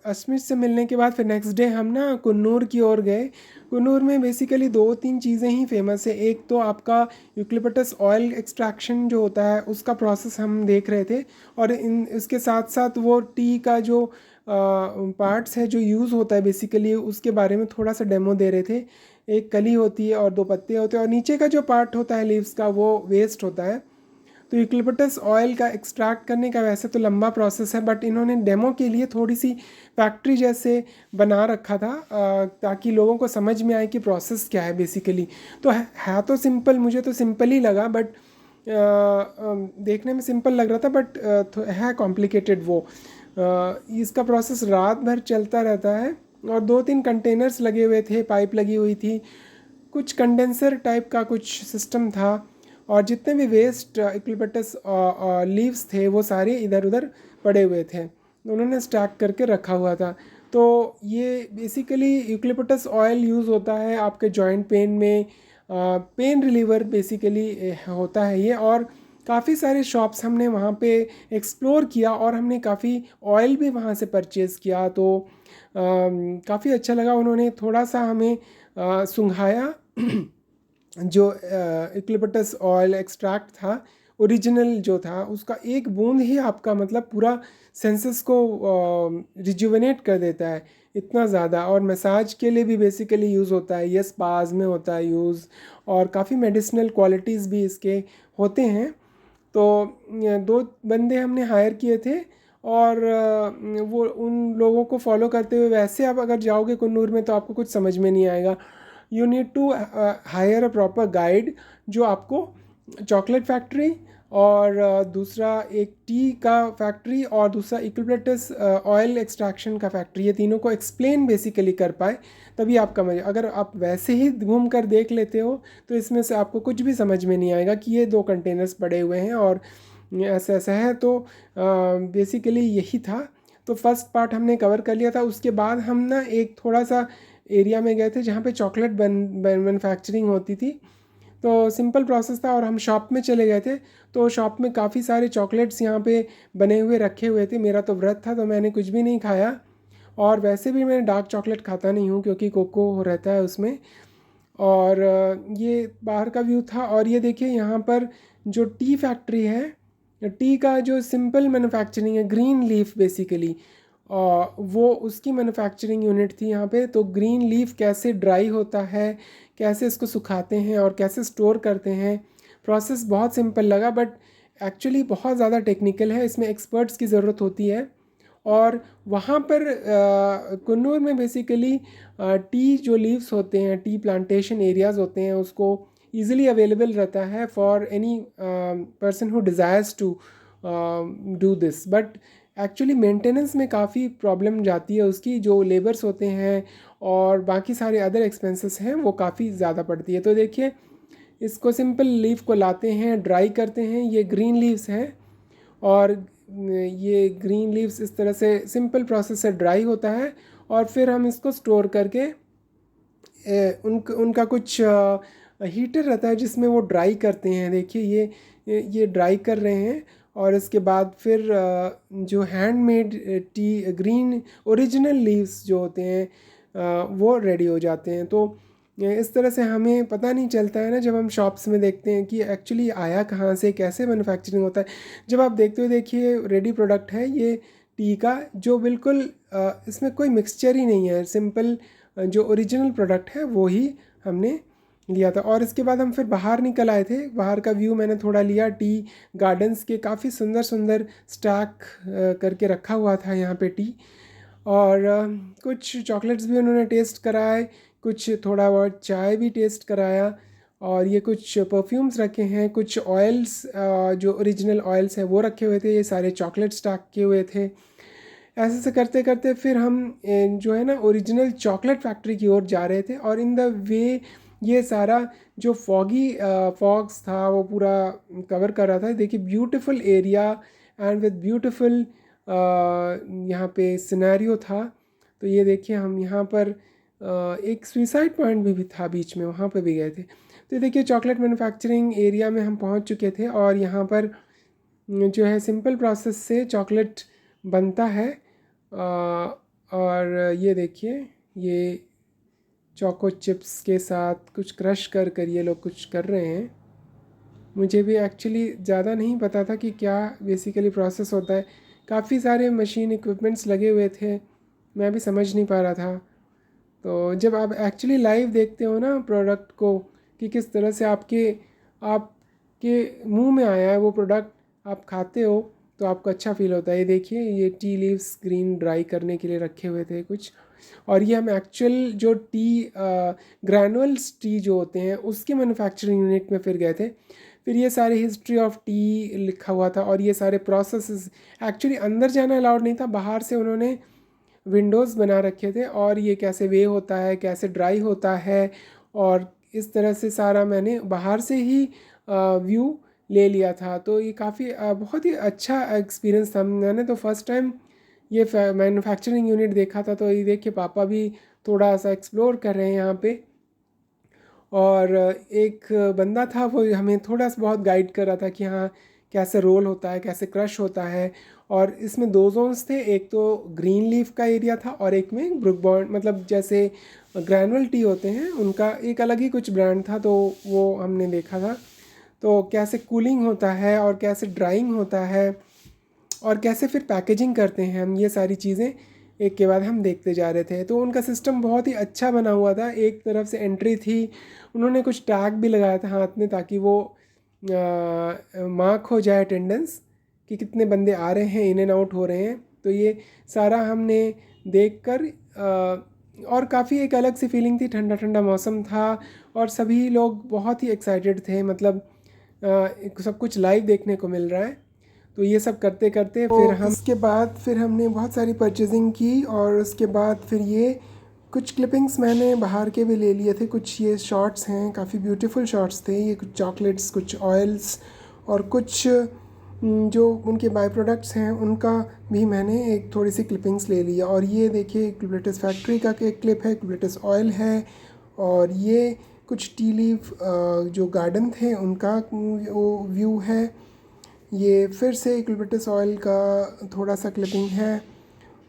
अश्मित से मिलने के बाद फिर नेक्स्ट डे हम ना कुन्नूर की ओर गए। कुन्नूर में बेसिकली दो तीन चीज़ें ही फेमस है। एक तो आपका यूक्लिप्टस ऑयल एक्सट्रैक्शन जो होता है उसका प्रोसेस हम देख रहे थे, और इन इसके साथ साथ वो टी का जो पार्ट्स है जो यूज़ होता है बेसिकली उसके बारे में थोड़ा सा डेमो दे रहे थे। एक कली होती है और दो पत्ते होते हैं, और नीचे का जो पार्ट होता है लीव्स का वो वेस्ट होता है। तो यूक्लिप्टस ऑयल का एक्सट्रैक्ट करने का वैसे तो लंबा प्रोसेस है, बट इन्होंने डेमो के लिए थोड़ी सी फैक्ट्री जैसे बना रखा था ताकि लोगों को समझ में आए कि प्रोसेस क्या है बेसिकली। तो है तो सिंपल, मुझे तो सिंपल ही लगा, बट देखने में सिंपल लग रहा था, बट है कॉम्प्लिकेटेड वो। इसका प्रोसेस रात भर चलता रहता है, और दो तीन कंटेनर्स लगे हुए थे, पाइप लगी हुई थी, कुछ कंडेंसर टाइप का कुछ सिस्टम था, और जितने भी वेस्ट यूक्लिप्टस लीव्स थे वो सारे इधर उधर पड़े हुए थे, उन्होंने स्टैक करके रखा हुआ था। तो ये बेसिकली यूक्लिप्टस ऑयल यूज़ होता है आपके जॉइंट पेन में, पेन रिलीवर बेसिकली होता है ये। और काफ़ी सारे शॉप्स हमने वहाँ पे एक्सप्लोर किया, और हमने काफ़ी ऑयल भी वहाँ से परचेज़ किया। तो काफ़ी अच्छा लगा, उन्होंने थोड़ा सा हमें सुंघाया जो यूक्लिप्टस ऑयल एक्सट्रैक्ट था, ओरिजिनल जो था उसका एक बूंद ही आपका मतलब पूरा सेंसेस को रिजुवनेट कर देता है, इतना ज़्यादा। और मसाज के लिए भी बेसिकली यूज़ होता है, ये स्पाज में होता है यूज़, और काफ़ी मेडिसिनल क्वालिटीज़ भी इसके होते हैं। तो दो बंदे हमने हायर किए थे, और वो उन लोगों को फॉलो करते हुए, वैसे आप अगर जाओगे कुन्नूर में तो आपको कुछ समझ में नहीं आएगा। You need to hire a proper guide जो आपको चॉकलेट फैक्ट्री, और दूसरा एक टी का फैक्ट्री, और दूसरा यूक्लिप्टस ऑयल एक्सट्रैक्शन का फैक्ट्री, ये तीनों को एक्सप्लेन बेसिकली कर पाए, तभी आपका मजा। अगर आप वैसे ही घूम कर देख लेते हो तो इसमें से आपको कुछ भी समझ में नहीं आएगा कि ये दो कंटेनर्स पड़े हुए हैं और ऐसा ऐसा है। तो बेसिकली यही था। तो फर्स्ट पार्ट हमने कवर कर लिया था। उसके बाद हम ना एक थोड़ा सा एरिया में गए थे जहाँ पे चॉकलेट मैन्युफैक्चरिंग होती थी। तो सिंपल प्रोसेस था, और हम शॉप में चले गए थे। तो शॉप में काफ़ी सारे चॉकलेट्स यहाँ पे बने हुए रखे हुए थे। मेरा तो व्रत था तो मैंने कुछ भी नहीं खाया, और वैसे भी मैं डार्क चॉकलेट खाता नहीं हूँ क्योंकि कोको रहता है उसमें। और ये बाहर का व्यू था। और ये देखिए यहाँ पर जो टी फैक्ट्री है, टी का जो सिंपल मैन्युफैक्चरिंग है, ग्रीन लीफ बेसिकली, वो उसकी मैन्युफैक्चरिंग यूनिट थी यहाँ पे। तो ग्रीन लीफ कैसे ड्राई होता है, कैसे इसको सुखाते हैं और कैसे स्टोर करते हैं, प्रोसेस बहुत सिंपल लगा, बट एक्चुअली बहुत ज़्यादा टेक्निकल है, इसमें एक्सपर्ट्स की ज़रूरत होती है। और वहाँ पर कुन्नूर में बेसिकली टी जो लीव्स होते हैं, टी प्लांटेशन एरियाज़ होते हैं, उसको ईज़िली अवेलेबल रहता है for any person who desires to do this. But actually maintenance में काफ़ी प्रॉब्लम जाती है उसकी, जो लेबर्स होते हैं और बाकी सारे अदर एक्सपेंसेस हैं वो काफ़ी ज़्यादा पड़ती है। तो देखिए, इसको सिंपल लीफ को लाते हैं, ड्राई करते हैं, ये ग्रीन लीव्स हैं, और ये ग्रीन लीव्स इस तरह से सिंपल प्रोसेस से ड्राई होता है, और फिर हम इसको स्टोर करके उनका कुछ हीटर रहता है जिसमें वो ड्राई करते हैं। देखिए ये ड्राई कर रहे हैं, और इसके बाद फिर जो handmade tea green original leaves जो होते हैं वो रेडी हो जाते हैं। तो इस तरह से हमें पता नहीं चलता है ना जब हम शॉप्स में देखते हैं कि एक्चुअली आया कहाँ से, कैसे मैन्युफैक्चरिंग होता है। जब आप देखते हो, देखिए रेडी प्रोडक्ट है ये टी का, जो बिल्कुल इसमें कोई मिक्सचर ही नहीं है, सिंपल जो ओरिजिनल प्रोडक्ट है वो ही हमने लिया था। और इसके बाद हम फिर बाहर निकल आए थे। बाहर का व्यू मैंने थोड़ा लिया, टी गार्डन्स के काफ़ी सुंदर सुंदर स्टैक करके रखा हुआ था यहाँ पे टी। और कुछ चॉकलेट्स भी उन्होंने टेस्ट कराए, कुछ थोड़ा बहुत चाय भी टेस्ट कराया, और ये कुछ परफ्यूम्स रखे हैं, कुछ ऑयल्स जो ओरिजिनल ऑयल्स हैं वो रखे हुए थे, ये सारे चॉकलेट स्टैक किए हुए थे। ऐसे से करते करते फिर हम जो है ना ओरिजिनल चॉकलेट फैक्ट्री की ओर जा रहे थे। और इन द वे ये सारा जो फॉग्स था वो पूरा कवर कर रहा था। देखिए beautiful area and with beautiful यहाँ पे सिनेरियो था। तो ये देखिए हम यहाँ पर एक सुइसाइड पॉइंट भी था बीच में, वहाँ पे भी गए थे। तो देखिए चॉकलेट मैन्युफैक्चरिंग एरिया में हम पहुँच चुके थे, और यहाँ पर जो है सिंपल प्रोसेस से चॉकलेट बनता है। और ये देखिए, ये चोको चिप्स के साथ कुछ क्रश कर कर ये लोग कुछ कर रहे हैं। मुझे भी एक्चुअली ज़्यादा नहीं पता था कि क्या बेसिकली प्रोसेस होता है। काफ़ी सारे मशीन इक्विपमेंट्स लगे हुए थे, मैं भी समझ नहीं पा रहा था। तो जब आप एक्चुअली लाइव देखते हो ना प्रोडक्ट को, कि किस तरह से आपके मुंह में आया है वो प्रोडक्ट, आप खाते हो तो आपको अच्छा फील होता है। ये देखिए, ये टी लीव्स ग्रीन ड्राई करने के लिए रखे हुए थे कुछ, और ये हम एक्चुअल जो टी ग्रैनुअल्स टी जो होते हैं उसके मैन्युफैक्चरिंग यूनिट में फिर गए थे। फिर ये सारे हिस्ट्री ऑफ टी लिखा हुआ था, और ये सारे प्रोसेसेस एक्चुअली अंदर जाना अलाउड नहीं था, बाहर से उन्होंने विंडोज़ बना रखे थे, और ये कैसे वे होता है, कैसे ड्राई होता है, और इस तरह से सारा मैंने बाहर से ही व्यू ले लिया था। तो ये काफ़ी बहुत ही अच्छा एक्सपीरियंस था। मैंने तो फर्स्ट टाइम ये मैन्युफैक्चरिंग यूनिट देखा था। तो ये देख के पापा भी थोड़ा सा एक्सप्लोर कर रहे हैं यहाँ पे, और एक बंदा था वो हमें थोड़ा सा बहुत गाइड कर रहा था कि हाँ कैसे रोल होता है, कैसे क्रश होता है। और इसमें दो जोन्स थे, एक तो ग्रीन लीफ का एरिया था और एक में ब्रुक बॉन्ड, मतलब जैसे ग्रैनुअल टी होते हैं उनका एक अलग ही कुछ ब्रांड था, तो वो हमने देखा था। तो कैसे कूलिंग होता है और कैसे ड्राइंग होता है और कैसे फिर पैकेजिंग करते हैं हम, ये सारी चीज़ें एक के बाद हम देखते जा रहे थे। तो उनका सिस्टम बहुत ही अच्छा बना हुआ था। एक तरफ से एंट्री थी, उन्होंने कुछ टैग भी लगाया था हाथ में, ताकि वो मार्क हो जाए अटेंडेंस कि कितने बंदे आ रहे हैं, इन एंड आउट हो रहे हैं। तो ये सारा हमने देख कर और काफ़ी एक अलग सी फीलिंग थी, ठंडा ठंडा मौसम था और सभी लोग बहुत ही एक्साइटेड थे, मतलब सब कुछ लाइव देखने को मिल रहा है। तो ये सब करते करते फिर हम इसके बाद फिर हमने बहुत सारी परचेजिंग की, और उसके बाद फिर ये कुछ क्लिपिंग्स मैंने बाहर के भी ले लिए थे। कुछ ये शॉट्स हैं, काफ़ी ब्यूटीफुल शॉट्स थे ये, कुछ चॉकलेट्स, कुछ ऑयल्स, और कुछ जो उनके बाय प्रोडक्ट्स हैं उनका भी मैंने एक थोड़ी सी क्लिपिंग्स ले लिया। और ये देखिए क्यूबलेटस फैक्ट्री का एक क्लिप है, क्यूबलेटस ऑयल है, और ये कुछ टी लीफ जो गार्डन थे उनका वो व्यू है। ये फिर से क्यूबलेटस ऑयल का थोड़ा सा क्लिपिंग है,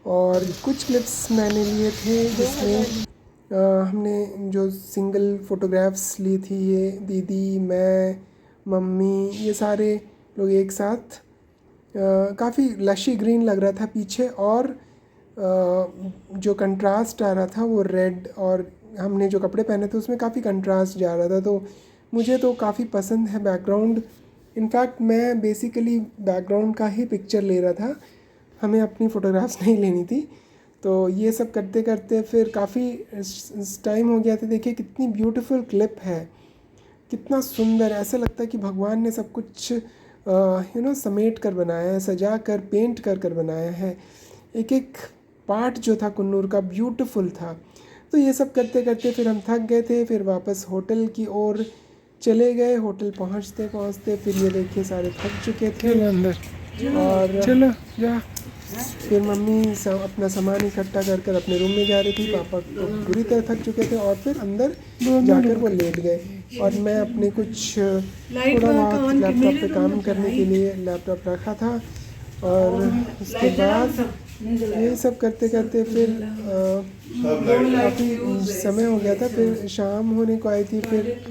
और कुछ क्लिप्स मैंने लिए थे जिसमें हमने जो सिंगल फ़ोटोग्राफ्स ली थी, ये दीदी, मैं, मम्मी, ये सारे लोग एक साथ। काफ़ी लशी ग्रीन लग रहा था पीछे, और जो कंट्रास्ट आ रहा था वो रेड, और हमने जो कपड़े पहने थे उसमें काफ़ी कंट्रास्ट जा रहा था। तो मुझे तो काफ़ी पसंद है बैकग्राउंड। इनफैक्ट मैं बेसिकली बैकग्राउंड का ही पिक्चर ले रहा था, हमें अपनी फ़ोटोग्राफ्स नहीं लेनी थी। तो ये सब करते करते फिर काफ़ी टाइम हो गया था। देखिए कितनी ब्यूटीफुल क्लिप है, कितना सुंदर, ऐसा लगता है कि भगवान ने सब कुछ समेट कर बनाया है, सजा कर, पेंट कर कर बनाया है। एक एक पार्ट जो था कुन्नूर का ब्यूटीफुल था। तो ये सब करते करते फिर हम थक गए थे, फिर वापस होटल की ओर चले गए। होटल पहुंचते पहुंचते फिर ये देखिए सारे थक चुके थे अंदर, और चलो जा। फिर मम्मी अपना सामान इकट्ठा कर कर अपने रूम में जा रही थी, पापा तो बुरी तरह थक चुके थे और फिर अंदर जाकर वो लेट गए, और मैं अपने कुछ थोड़ा बहुत लैपटॉप पे काम करने के लिए लैपटॉप रखा था। और उसके बाद ये सब करते करते फिर काफ़ी समय हो गया था, फिर शाम होने को आई थी। फिर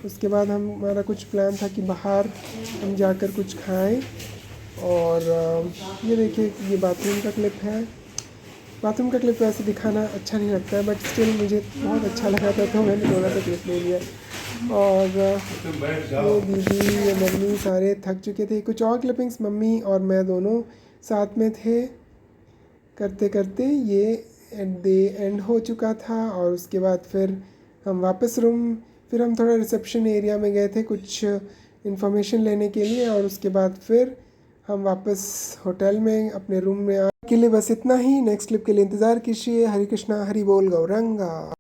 उसके बाद हमारा कुछ प्लान था कि बाहर हम जाकर कुछ खाएं। और ये देखिए ये बाथरूम का क्लिप है। बाथरूम का क्लिप वैसे दिखाना अच्छा नहीं लगता है, बट स्टिल मुझे बहुत अच्छा लगा था तो मैंने थोड़ा सा क्लिप ले लिया। और ये दीदी, ये मम्मी सारे थक चुके थे। कुछ और क्लिपिंग्स मम्मी और मैं दोनों साथ में थे। करते करते ये एंड हो चुका था, और उसके बाद फिर हम वापस रूम, फिर हम थोड़ा रिसेप्शन एरिया में गए थे कुछ इन्फॉर्मेशन लेने के लिए, और उसके बाद फिर हम वापस होटल में अपने रूम में आने के लिए। बस इतना ही। नेक्स्ट क्लिप के लिए इंतज़ार कीजिए। हरे कृष्णा, हरि बोल, गौरंगा।